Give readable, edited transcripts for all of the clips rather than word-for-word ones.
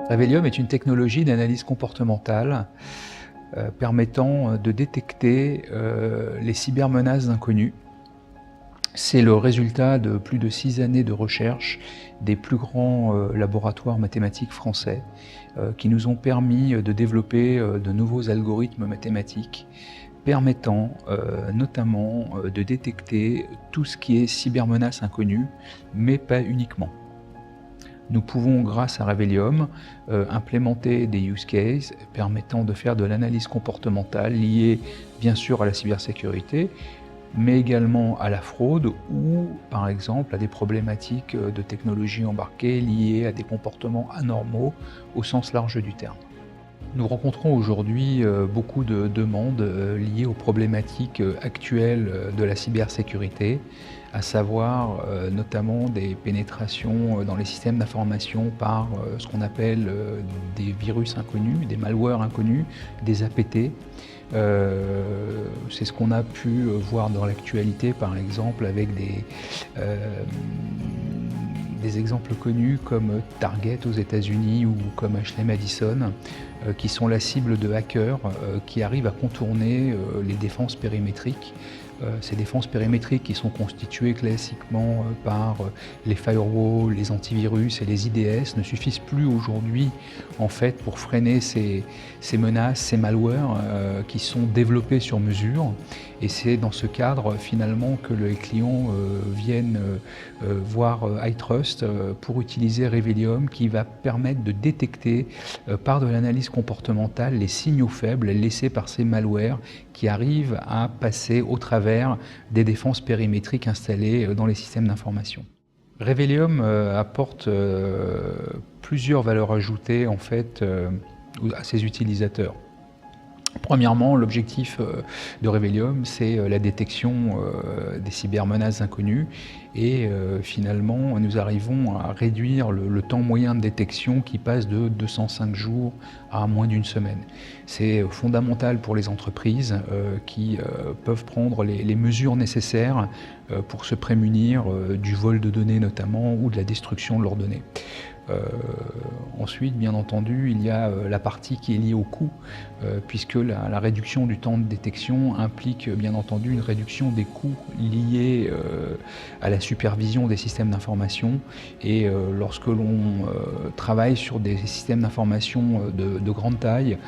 Revelium est une technologie d'analyse comportementale permettant de détecter les cybermenaces inconnues. C'est le résultat de plus de 6 années de recherche des plus grands laboratoires mathématiques français qui nous ont permis de développer de nouveaux algorithmes mathématiques permettant notamment de détecter tout ce qui est cybermenace inconnue, mais pas uniquement. Nous pouvons, grâce à Revelium, implémenter des use cases permettant de faire de l'analyse comportementale liée bien sûr à la cybersécurité, mais également à la fraude ou par exemple à des problématiques de technologie embarquée liées à des comportements anormaux au sens large du terme. Nous rencontrons aujourd'hui beaucoup de demandes liées aux problématiques actuelles de la cybersécurité, à savoir notamment des pénétrations dans les systèmes d'information par ce qu'on appelle des virus inconnus, des malwares inconnus, des APT. C'est ce qu'on a pu voir dans l'actualité, par exemple, avec des exemples connus comme Target aux États-Unis ou comme Ashley Madison, qui sont la cible de hackers qui arrivent à contourner les défenses périmétriques. Ces défenses périmétriques qui sont constituées classiquement par les firewalls, les antivirus et les IDS ne suffisent plus aujourd'hui en fait pour freiner ces menaces, ces malwares qui sont développés sur mesure. Et c'est dans ce cadre finalement que les clients viennent voir iTrust pour utiliser Revelium qui va permettre de détecter par de l'analyse comportementale les signaux faibles laissés par ces malwares qui arrivent à passer au travers des défenses périmétriques installées dans les systèmes d'information. Revelium apporte plusieurs valeurs ajoutées en fait à ses utilisateurs. Premièrement, l'objectif de Revelium, c'est la détection des cybermenaces inconnues et finalement, nous arrivons à réduire le temps moyen de détection qui passe de 205 jours à moins d'une semaine. C'est fondamental pour les entreprises qui peuvent prendre les mesures nécessaires pour se prémunir du vol de données notamment ou de la destruction de leurs données. Ensuite, bien entendu, il y a la partie qui est liée au coût, puisque la réduction du temps de détection implique bien entendu une réduction des coûts liés à la supervision des systèmes d'information. Et lorsque l'on travaille sur des systèmes d'information de grande taille,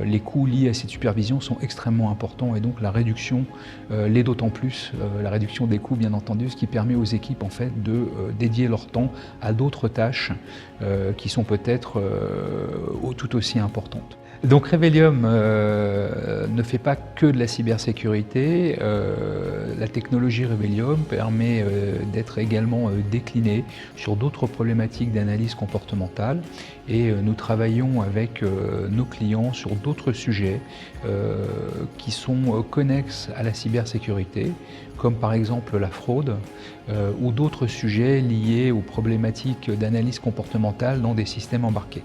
les coûts liés à cette supervision sont extrêmement importants et donc la réduction l'est d'autant plus, la réduction des coûts bien entendu, ce qui permet aux équipes en fait de dédier leur temps à d'autres tâches qui sont peut-être tout aussi importantes. Donc Revelium ne fait pas que de la cybersécurité, la technologie Revelium permet d'être également déclinée sur d'autres problématiques d'analyse comportementale et nous travaillons avec nos clients sur d'autres sujets qui sont connexes à la cybersécurité, comme par exemple la fraude ou d'autres sujets liés aux problématiques d'analyse comportementale dans des systèmes embarqués.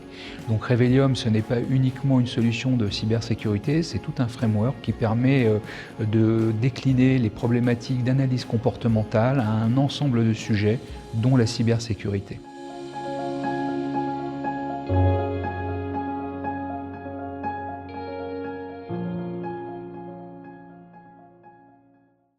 Donc Revelium, ce n'est pas uniquement une solution de cybersécurité, c'est tout un framework qui permet de décliner les problématiques d'analyse comportementale à un ensemble de sujets, dont la cybersécurité.